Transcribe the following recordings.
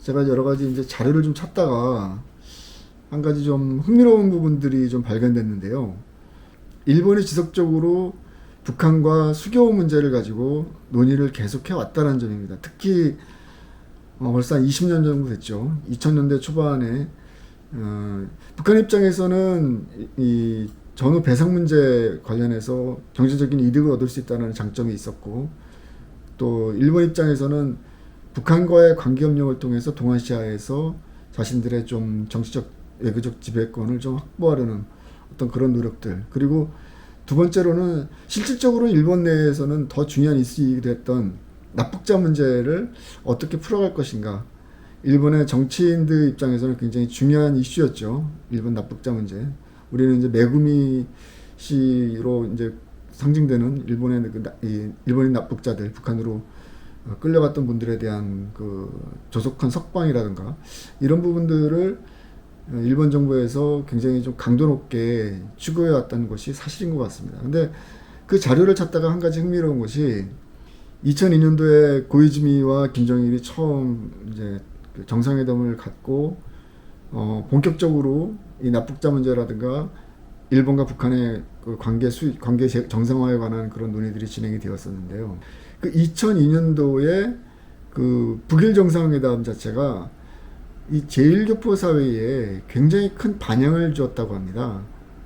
제가 여러 가지 이제 자료를 좀 찾다가 한 가지 좀 흥미로운 부분들이 좀 발견됐는데요. 일본이 지속적으로 북한과 수교 문제를 가지고 논의를 계속해 왔다는 점입니다. 특히 벌써 한 20년 정도 됐죠. 2000년대 초반에 북한 입장에서는 이 전후 배상 문제 관련해서 경제적인 이득을 얻을 수 있다는 장점이 있었고, 또 일본 입장에서는 북한과의 관계 협력을 통해서 동아시아에서 자신들의 좀 정치적 외교적 지배권을 좀 확보하려는 어떤 그런 노력들, 그리고 두 번째로는 실질적으로 일본 내에서는 더 중요한 이슈이기도 했던 납북자 문제를 어떻게 풀어갈 것인가. 일본의 정치인들 입장에서는 굉장히 중요한 이슈였죠. 일본 납북자 문제. 우리는 이제 메구미 씨로 이제 상징되는 일본인 납북자들, 북한으로 끌려갔던 분들에 대한 그 조속한 석방이라든가 이런 부분들을 일본 정부에서 굉장히 좀 강도 높게 추구해 왔다는 것이 사실인 것 같습니다. 근데 그 자료를 찾다가 한 가지 흥미로운 것이 2002년도에 고이즈미와 김정일이 처음 이제 정상회담을 갖고 본격적으로 이 납북자 문제라든가 일본과 북한의 그 관계 정상화에 관한 그런 논의들이 진행이 되었었는데요. 그 2002년도에 그 북일 정상회담 자체가 이 제1교포 사회에 굉장히 큰 반향을 주었다고 합니다.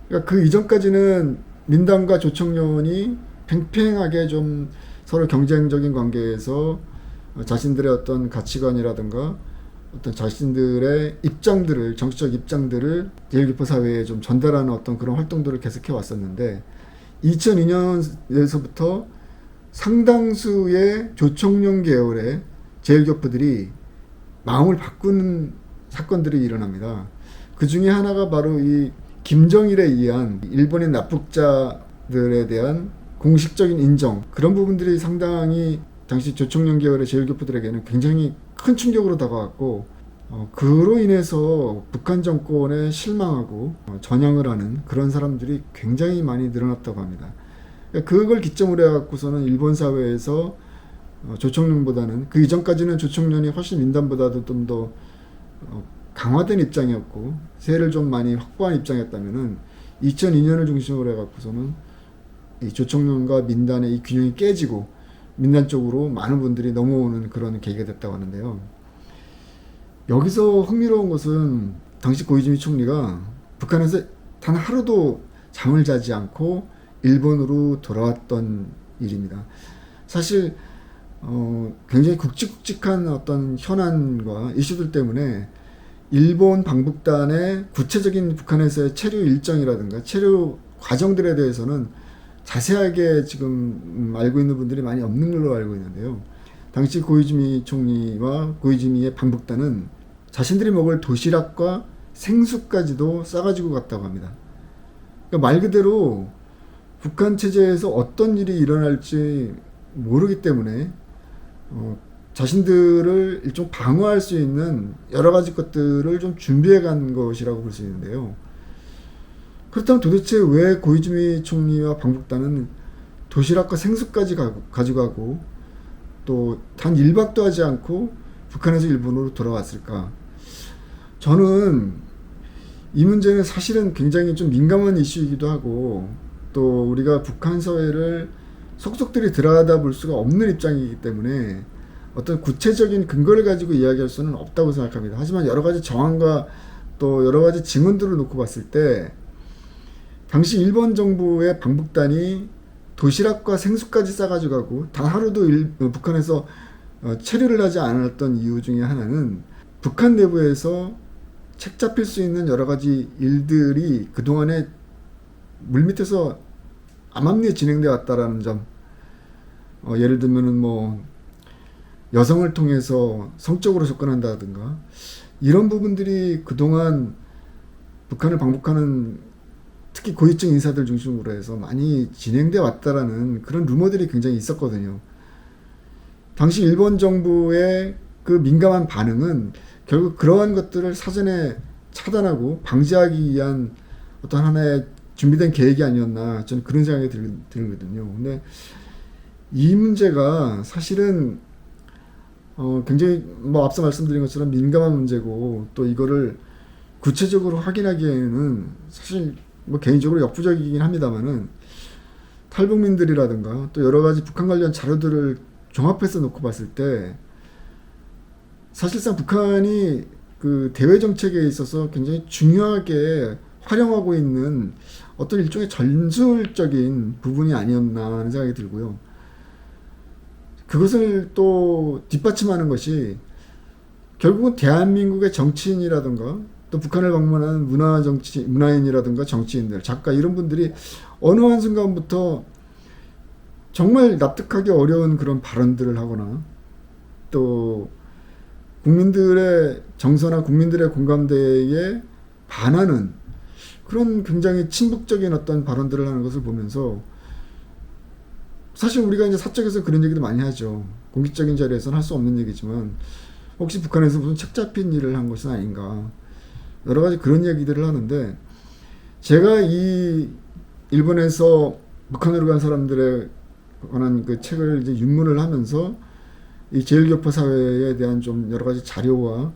그러니까 그 이전까지는 민당과 조청년이 팽팽하게 좀 서로 경쟁적인 관계에서 자신들의 어떤 가치관이라든가 어떤 자신들의 입장들을, 정치적 입장들을 제1교포 사회에 좀 전달하는 어떤 그런 활동들을 계속해 왔었는데, 2002년에서부터 상당수의 조청년 계열의 제1교포들이 마음을 바꾸는 사건들이 일어납니다. 그 중에 하나가 바로 이 김정일에 의한 일본인 납북자들에 대한 공식적인 인정, 그런 부분들이 상당히 당시 조청년 계열의 제1교포들에게는 굉장히 큰 충격으로 다가왔고, 그로 인해서 북한 정권에 실망하고 전향을 하는 그런 사람들이 굉장히 많이 늘어났다고 합니다. 그걸 기점으로 해갖고서는 일본 사회에서 조청년보다는, 그 이전까지는 조청년이 훨씬 민단보다도 좀 더 강화된 입장이었고 세를 좀 많이 확보한 입장이었다면은 2002년을 중심으로 해갖고서는 이 조청년과 민단의 이 균형이 깨지고 민단 쪽으로 많은 분들이 넘어오는 그런 계기가 됐다고 하는데요. 여기서 흥미로운 것은 당시 고이즈미 총리가 북한에서 단 하루도 잠을 자지 않고 일본으로 돌아왔던 일입니다. 사실 굉장히 굵직굵직한 어떤 현안과 이슈들 때문에 일본 방북단의 구체적인 북한에서의 체류 일정이라든가 체류 과정들에 대해서는 자세하게 지금 알고 있는 분들이 많이 없는 걸로 알고 있는데요. 당시 고이즈미 총리와 고이즈미의 방북단은 자신들이 먹을 도시락과 생수까지도 싸가지고 갔다고 합니다. 그러니까 말 그대로 북한 체제에서 어떤 일이 일어날지 모르기 때문에 자신들을 일종 방어할 수 있는 여러 가지 것들을 좀 준비해 간 것이라고 볼 수 있는데요. 그렇다면 도대체 왜 고이즈미 총리와 방북단은 도시락과 생수까지 가져가고 또 단 1박도 하지 않고 북한에서 일본으로 돌아왔을까? 저는 이 문제는 사실은 굉장히 좀 민감한 이슈이기도 하고, 또 우리가 북한 사회를 속속들이 들여다 볼 수가 없는 입장이기 때문에 어떤 구체적인 근거를 가지고 이야기할 수는 없다고 생각합니다. 하지만 여러 가지 정황과 또 여러 가지 증언들을 놓고 봤을 때 당시 일본 정부의 방북단이 도시락과 생수까지 싸가지고 가고 단 하루도 북한에서 체류를 하지 않았던 이유 중에 하나는 북한 내부에서 책 잡힐 수 있는 여러 가지 일들이 그동안에 물밑에서 암암리에 진행되어 왔다라는 점. 예를 들면은 뭐 여성을 통해서 성적으로 접근한다든가 이런 부분들이 그동안 북한을 방북하는 특히 고위층 인사들 중심으로 해서 많이 진행되어 왔다라는 그런 루머들이 굉장히 있었거든요. 당시 일본 정부의 그 민감한 반응은 결국 그러한 것들을 사전에 차단하고 방지하기 위한 어떤 하나의 준비된 계획이 아니었나, 저는 그런 생각이 들거든요. 근데 이 문제가 사실은 굉장히 뭐 앞서 말씀드린 것처럼 민감한 문제고 또 이거를 구체적으로 확인하기에는 사실 뭐 개인적으로 역부족이긴 합니다만은 탈북민들이라든가 또 여러 가지 북한 관련 자료들을 종합해서 놓고 봤을 때 사실상 북한이 그 대외 정책에 있어서 굉장히 중요하게 활용하고 있는 어떤 일종의 전술적인 부분이 아니었나 하는 생각이 들고요. 그것을 또 뒷받침하는 것이 결국은 대한민국의 정치인이라든가 또 북한을 방문하는 문화인이라든가 정치인들, 작가 이런 분들이 어느 한순간부터 정말 납득하기 어려운 그런 발언들을 하거나 또 국민들의 정서나 국민들의 공감대에 반하는 그런 굉장히 친북적인 어떤 발언들을 하는 것을 보면서 사실 우리가 이제 사적에서 그런 얘기도 많이 하죠. 공식적인 자리에서는 할 수 없는 얘기지만 혹시 북한에서 무슨 책 잡힌 일을 한 것은 아닌가 여러 가지 그런 얘기들을 하는데 제가 이 일본에서 북한으로 간 사람들에 관한 그 책을 이제 입문을 하면서 이 제일교포 사회에 대한 좀 여러 가지 자료와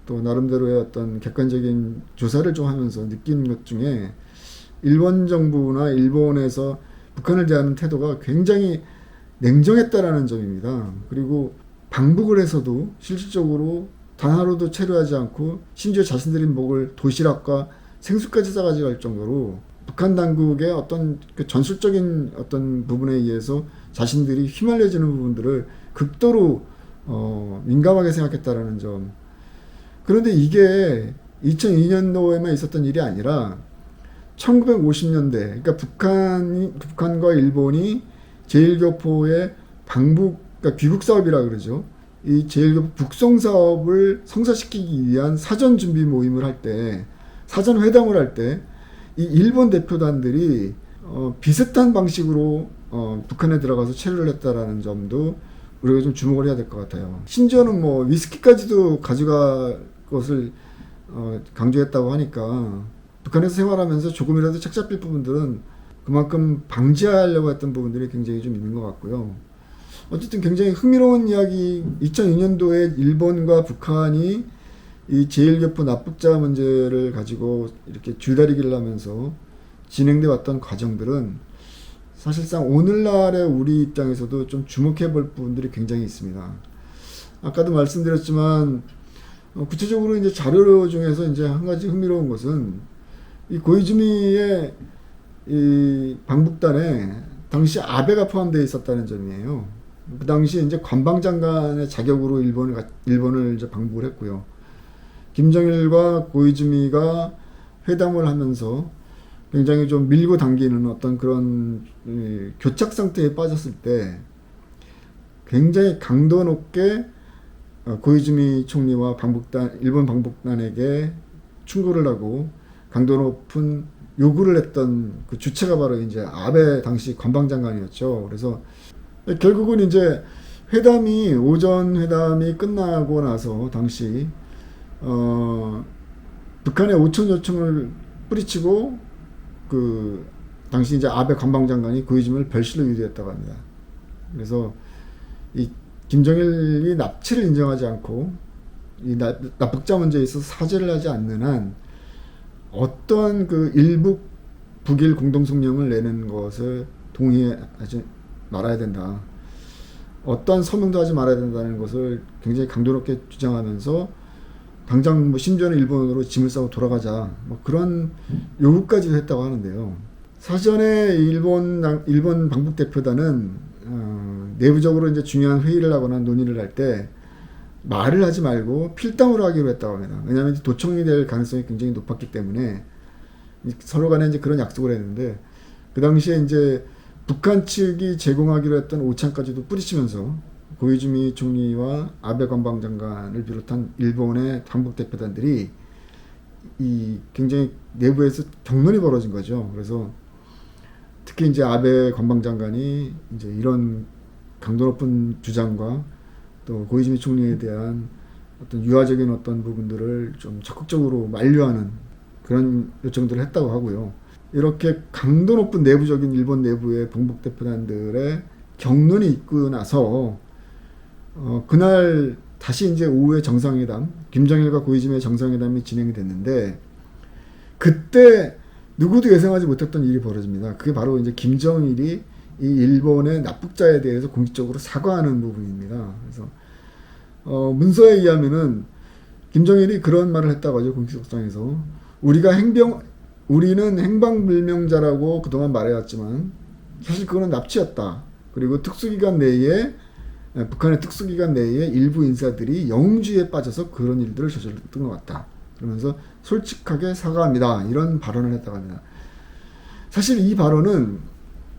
또 나름대로의 어떤 객관적인 조사를 좀 하면서 느낀 것 중에 일본 정부나 일본에서 북한을 대하는 태도가 굉장히 냉정했다라는 점입니다. 그리고 방북을 해서도 실질적으로 단 하루도 체류하지 않고 심지어 자신들이 먹을 도시락과 생수까지 싸가지 갈 정도로 북한 당국의 어떤 그 전술적인 어떤 부분에 의해서 자신들이 휘말려지는 부분들을 극도로 민감하게 생각했다라는 점. 그런데 이게 2002년도에만 있었던 일이 아니라 1950년대, 그러니까 북한과 일본이 제일교포의 방북, 그러니까 귀국 사업이라 그러죠. 이 제일교포 북송 사업을 성사시키기 위한 사전 준비 모임을 할 때, 사전 회담을 할 때, 이 일본 대표단들이 비슷한 방식으로 북한에 들어가서 체류를 했다라는 점도 우리가 좀 주목을 해야 될 것 같아요. 심지어는 뭐 위스키까지도 가져갈 것을 강조했다고 하니까 북한에서 생활하면서 조금이라도 책 잡힐 부분들은 그만큼 방지하려고 했던 부분들이 굉장히 좀 있는 것 같고요. 어쨌든 굉장히 흥미로운 이야기, 2002년도에 일본과 북한이 이 제일교포 납북자 문제를 가지고 이렇게 줄다리기를 하면서 진행돼 왔던 과정들은 사실상 오늘날의 우리 입장에서도 좀 주목해 볼 부분들이 굉장히 있습니다. 아까도 말씀드렸지만 구체적으로 이제 자료 중에서 이제 한 가지 흥미로운 것은 이 고이즈미의 이 방북단에 당시 아베가 포함되어 있었다는 점이에요. 그 당시 이제 관방장관의 자격으로 일본을 이제 방북을 했고요. 김정일과 고이즈미가 회담을 하면서 굉장히 좀 밀고 당기는 어떤 그런 교착 상태에 빠졌을 때 굉장히 강도 높게 고이즈미 총리와 일본 방북단에게 충고를 하고 강도 높은 요구를 했던 그 주체가 바로 이제 아베 당시 관방장관이었죠. 그래서 결국은 이제 오전 회담이 끝나고 나서 당시 북한의 오천 요청을 뿌리치고 그 당시 이제 아베 관방장관이 고이즈미를 별실로 유도했다고 합니다. 그래서 이 김정일이 납치를 인정하지 않고 이 납북자 문제에 있어서 사죄를 하지 않는 한 어떤 그 일북 북일 공동성명을 내는 것을 동의하지 말아야 된다. 어떤 서명도 하지 말아야 된다는 것을 굉장히 강도 높게 주장하면서 당장 뭐 심지어는 일본으로 짐을 싸고 돌아가자 뭐 그런 요구까지도 했다고 하는데요. 사전에 일본 방북 대표단은 내부적으로 이제 중요한 회의를 하거나 논의를 할 때 말을 하지 말고 필담으로 하기로 했다고 합니다. 왜냐하면 도청이 될 가능성이 굉장히 높았기 때문에 서로 간에 이제 그런 약속을 했는데 그 당시에 이제 북한 측이 제공하기로 했던 오찬까지도 뿌리치면서 고이즈미 총리와 아베 관방장관을 비롯한 일본의 방북 대표단들이 이 굉장히 내부에서 격론이 벌어진 거죠. 그래서 특히 이제 아베 관방장관이 이제 이런 강도 높은 주장과 또 고이즈미 총리에 대한 어떤 유화적인 어떤 부분들을 좀 적극적으로 만류하는 그런 요청들을 했다고 하고요. 이렇게 강도 높은 내부적인 일본 내부의 방북 대표단들의 격론이 있고 나서 그날 다시 이제 오후에 정상회담, 김정일과 고이즈미의 정상회담이 진행이 됐는데 그때 누구도 예상하지 못했던 일이 벌어집니다. 그게 바로 이제 김정일이 이 일본의 납북자에 대해서 공식적으로 사과하는 부분입니다. 그래서 문서에 의하면은 김정일이 그런 말을 했다고 하죠. 공식석상에서 우리는 행방불명자라고 그동안 말해왔지만 사실 그거는 납치였다. 그리고 북한의 특수기관 내에 일부 인사들이 영웅주의에 빠져서 그런 일들을 저질렀던 것 같다. 그러면서 솔직하게 사과합니다. 이런 발언을 했다고 합니다. 사실 이 발언은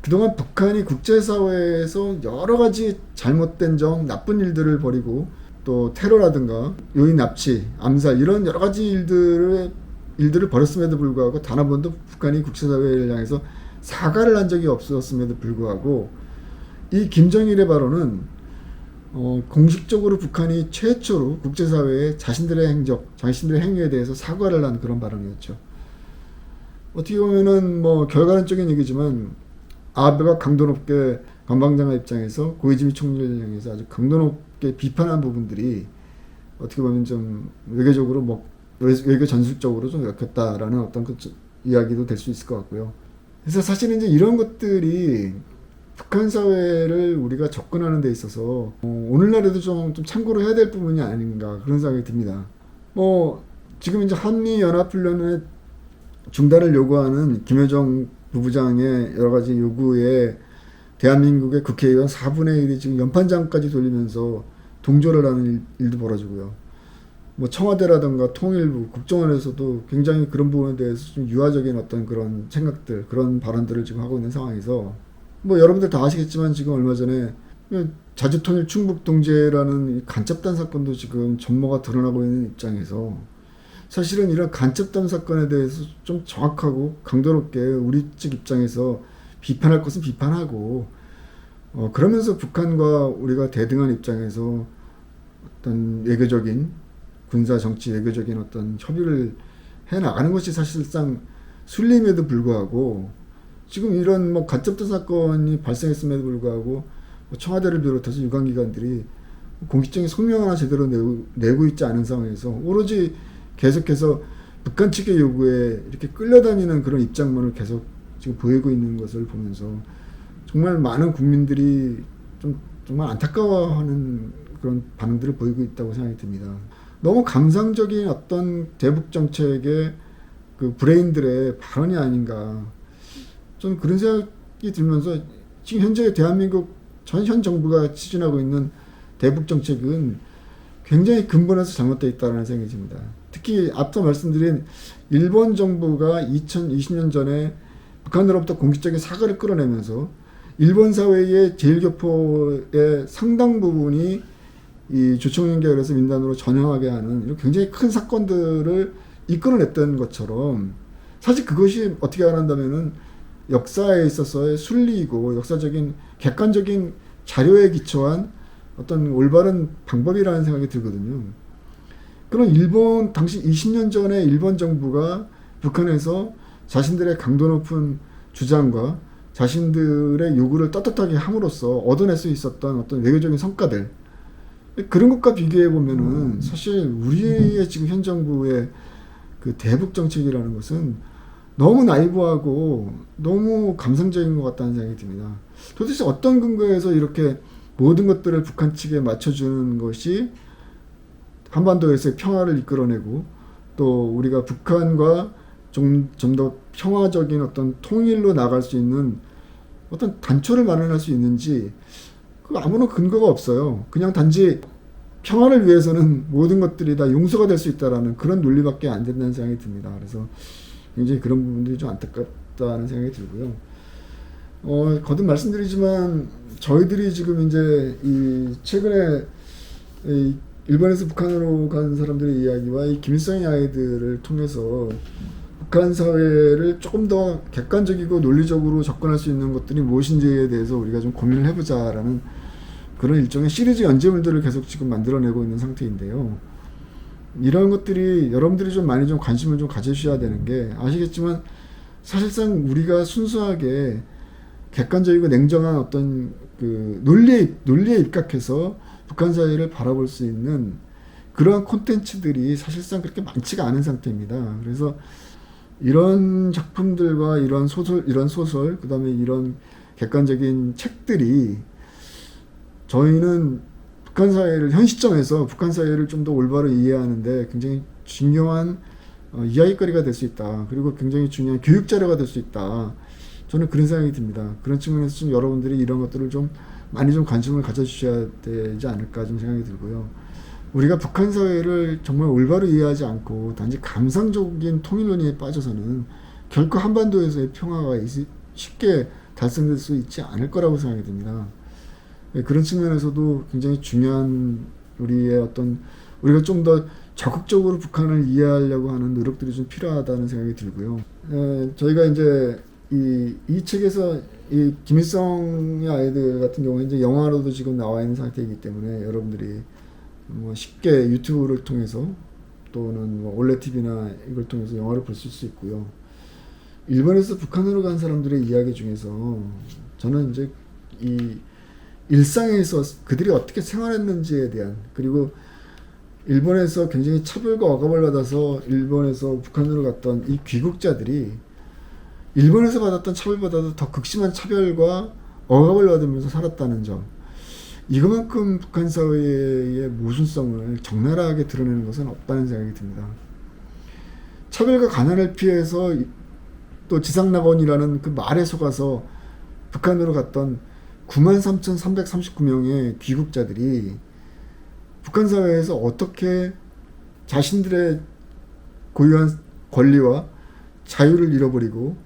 그동안 북한이 국제사회에서 여러 가지 잘못된 점, 나쁜 일들을 벌이고 또 테러라든가 요인 납치, 암살 이런 여러 가지 일들을 벌였음에도 불구하고 단 한 번도 북한이 국제사회를 향해서 사과를 한 적이 없었음에도 불구하고 이 김정일의 발언은 공식적으로 북한이 최초로 국제사회에 자신들의 행위에 대해서 사과를 한 그런 발언이었죠. 어떻게 보면은 뭐 결과론적인 얘기지만 아베가 강도 높게 관방장관 입장에서 고이즈미 총리를 향해서 아주 강도 높게 비판한 부분들이 어떻게 보면 좀 외교 전술적으로 좀 역했다라는 어떤 그 이야기도 될 수 있을 것 같고요. 그래서 사실은 이제 이런 것들이 북한 사회를 우리가 접근하는 데 있어서 오늘날에도 좀 참고로 해야 될 부분이 아닌가 그런 생각이 듭니다. 지금 이제 한미 연합훈련의 중단을 요구하는 김여정 부부장의 여러 가지 요구에 대한민국의 국회의원 4분의 1이 지금 연판장까지 돌리면서 동조를 하는 일도 벌어지고요. 청와대라든가 통일부, 국정원에서도 굉장히 그런 부분에 대해서 좀 유화적인 어떤 그런 생각들, 그런 발언들을 지금 하고 있는 상황에서 여러분들 다 아시겠지만 지금 얼마 전에 자주통일 충북동제라는 간첩단 사건도 지금 전모가 드러나고 있는 입장에서 사실은 이런 간첩단 사건에 대해서 좀 정확하고 강도 높게 우리 측 입장에서 비판할 것은 비판하고 그러면서 북한과 우리가 대등한 입장에서 어떤 외교적인 군사 정치 외교적인 어떤 협의를 해 나가는 것이 사실상 순리임에도 불구하고 지금 이런 간첩단 사건이 발생했음에도 불구하고 청와대를 비롯해서 유관기관들이 공식적인 성명 하나 제대로 내고 있지 않은 상황에서 오로지 계속해서 북한 측의 요구에 이렇게 끌려다니는 그런 입장문을 계속 지금 보이고 있는 것을 보면서 정말 많은 국민들이 정말 안타까워하는 그런 반응들을 보이고 있다고 생각이 듭니다. 너무 감상적인 어떤 대북 정책의 그 브레인들의 발언이 아닌가. 좀 그런 생각이 들면서 지금 현재 대한민국 현 정부가 추진하고 있는 대북 정책은 굉장히 근본에서 잘못되어 있다는 생각이 듭니다. 특히 앞서 말씀드린 일본 정부가 2020년 전에 북한으로부터 공식적인 사과를 끌어내면서 일본 사회의 제일교포의 상당 부분이 이 조총련 계열에서 민단으로 전향하게 하는 이런 굉장히 큰 사건들을 이끌어냈던 것처럼 사실 그것이 어떻게 말한다면은 역사에 있어서의 순리이고 역사적인 객관적인 자료에 기초한 어떤 올바른 방법이라는 생각이 들거든요. 그럼 당시 20년 전에 일본 정부가 북한에서 자신들의 강도 높은 주장과 자신들의 요구를 떳떳하게 함으로써 얻어낼 수 있었던 어떤 외교적인 성과들 그런 것과 비교해 보면은 사실 우리의 지금 현 정부의 그 대북 정책이라는 것은 너무 나이브하고 너무 감상적인 것 같다는 생각이 듭니다. 도대체 어떤 근거에서 이렇게 모든 것들을 북한 측에 맞춰주는 것이 한반도에서의 평화를 이끌어내고 또 우리가 북한과 좀 더 평화적인 어떤 통일로 나갈 수 있는 어떤 단초를 마련할 수 있는지 아무런 근거가 없어요. 그냥 단지 평화를 위해서는 모든 것들이 다 용서가 될 수 있다라는 그런 논리밖에 안 된다는 생각이 듭니다. 그래서 굉장히 그런 부분들이 좀 안타깝다는 생각이 들고요. 거듭 말씀드리지만 저희들이 지금 이제 이 최근에 일본에서 북한으로 간 사람들의 이야기와 이 김일성의 아이들을 통해서 북한 사회를 조금 더 객관적이고 논리적으로 접근할 수 있는 것들이 무엇인지에 대해서 우리가 좀 고민을 해보자라는 그런 일종의 시리즈 연재물들을 계속 지금 만들어내고 있는 상태인데요. 이런 것들이 여러분들이 좀 많이 좀 관심을 좀 가져주셔야 되는 게 아시겠지만 사실상 우리가 순수하게 객관적이고 냉정한 어떤 그 논리에 입각해서 북한 사회를 바라볼 수 있는 그러한 콘텐츠들이 사실상 그렇게 많지가 않은 상태입니다. 그래서 이런 작품들과 이런 소설, 그 다음에 이런 객관적인 책들이 저희는 북한 사회를, 현 시점에서 북한 사회를 좀 더 올바로 이해하는데 굉장히 중요한 이야기거리가 될 수 있다. 그리고 굉장히 중요한 교육 자료가 될 수 있다. 저는 그런 생각이 듭니다. 그런 측면에서 좀 여러분들이 이런 것들을 좀 많이 좀 관심을 가져주셔야 되지 않을까 좀 생각이 들고요. 우리가 북한 사회를 정말 올바로 이해하지 않고 단지 감상적인 통일론에 빠져서는 결코 한반도에서의 평화가 쉽게 달성될 수 있지 않을 거라고 생각이 듭니다. 그런 측면에서도 굉장히 중요한 우리의 어떤, 우리가 좀 더 적극적으로 북한을 이해하려고 하는 노력들이 좀 필요하다는 생각이 들고요. 저희가 이제 이 책에서 이 김일성의 아이들 같은 경우는 이제 영화로도 지금 나와 있는 상태이기 때문에 여러분들이 뭐 쉽게 유튜브를 통해서 또는 뭐 올레 TV나 이걸 통해서 영화를 볼 수 있고요. 일본에서 북한으로 간 사람들의 이야기 중에서 저는 이제 이 일상에서 그들이 어떻게 생활했는지에 대한, 그리고 일본에서 굉장히 차별과 억압을 받아서 일본에서 북한으로 갔던 이 귀국자들이 일본에서 받았던 차별보다도 더 극심한 차별과 억압을 받으면서 살았다는 점, 이거만큼 북한 사회의 모순성을 적나라하게 드러내는 것은 없다는 생각이 듭니다. 차별과 가난을 피해서 또 지상낙원이라는 그 말에 속아서 북한으로 갔던 93,339명의 귀국자들이 북한 사회에서 어떻게 자신들의 고유한 권리와 자유를 잃어버리고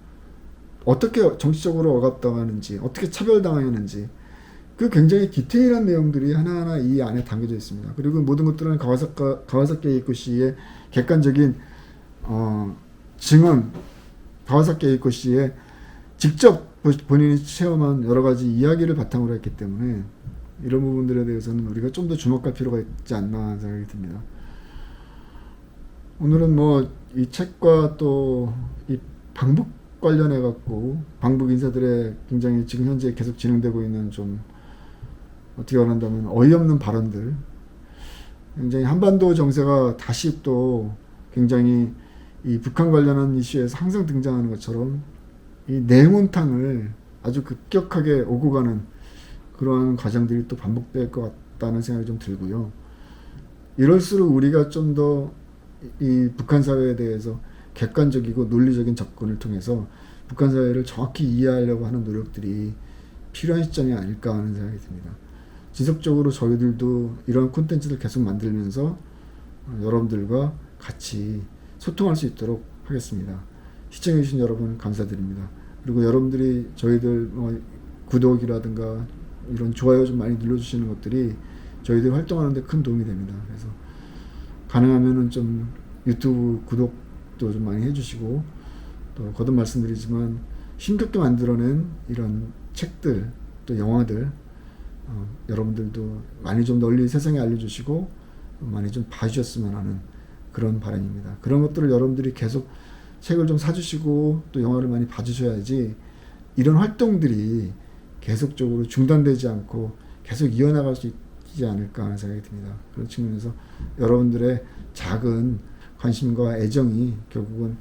어떻게 정치적으로 억압당하는지, 어떻게 차별당하는지, 그 굉장히 디테일한 내용들이 하나하나 이 안에 담겨져 있습니다. 그리고 모든 것들은 가와사키 에이코 씨의 객관적인 증언, 가와사키 에이코 씨의 직접 본인이 체험한 여러 가지 이야기를 바탕으로 했기 때문에 이런 부분들에 대해서는 우리가 좀 더 주목할 필요가 있지 않나 생각이 듭니다. 오늘은 뭐 이 책과 또 이 방북 관련해 갖고 방북 인사들의 굉장히 지금 현재 계속 진행되고 있는 좀 어떻게 말한다면 어이없는 발언들, 굉장히 한반도 정세가 다시 또 굉장히 이 북한 관련한 이슈에서 항상 등장하는 것처럼 이 냉온탕을 아주 급격하게 오고 가는 그러한 과정들이 또 반복될 것 같다는 생각이 좀 들고요. 이럴수록 우리가 좀 더 이 북한 사회에 대해서 객관적이고 논리적인 접근을 통해서 북한 사회를 정확히 이해하려고 하는 노력들이 필요한 시점이 아닐까 하는 생각이 듭니다. 지속적으로 저희들도 이런 콘텐츠를 계속 만들면서 여러분들과 같이 소통할 수 있도록 하겠습니다. 시청해주신 여러분 감사드립니다. 그리고 여러분들이 저희들 구독이라든가 이런 좋아요 좀 많이 눌러주시는 것들이 저희들 활동하는 데 큰 도움이 됩니다. 그래서 가능하면은 좀 유튜브 구독도 좀 많이 해주시고, 또 거듭 말씀드리지만 힘겹게 만들어낸 이런 책들 또 영화들 여러분들도 많이 좀 널리 세상에 알려주시고 많이 좀 봐주셨으면 하는 그런 바람입니다. 그런 것들을 여러분들이 계속 책을 좀 사주시고 또 영화를 많이 봐주셔야지 이런 활동들이 계속적으로 중단되지 않고 계속 이어나갈 수 있지 않을까 하는 생각이 듭니다. 그런 측면에서 여러분들의 작은 관심과 애정이 결국은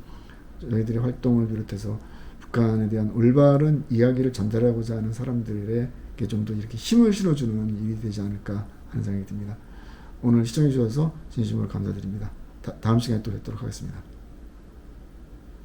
저희들의 활동을 비롯해서 북한에 대한 올바른 이야기를 전달하고자 하는 사람들에게 좀 더 이렇게 힘을 실어주는 일이 되지 않을까 하는 생각이 듭니다. 오늘 시청해 주셔서 진심으로 감사드립니다. 다음 시간에 또 뵙도록 하겠습니다.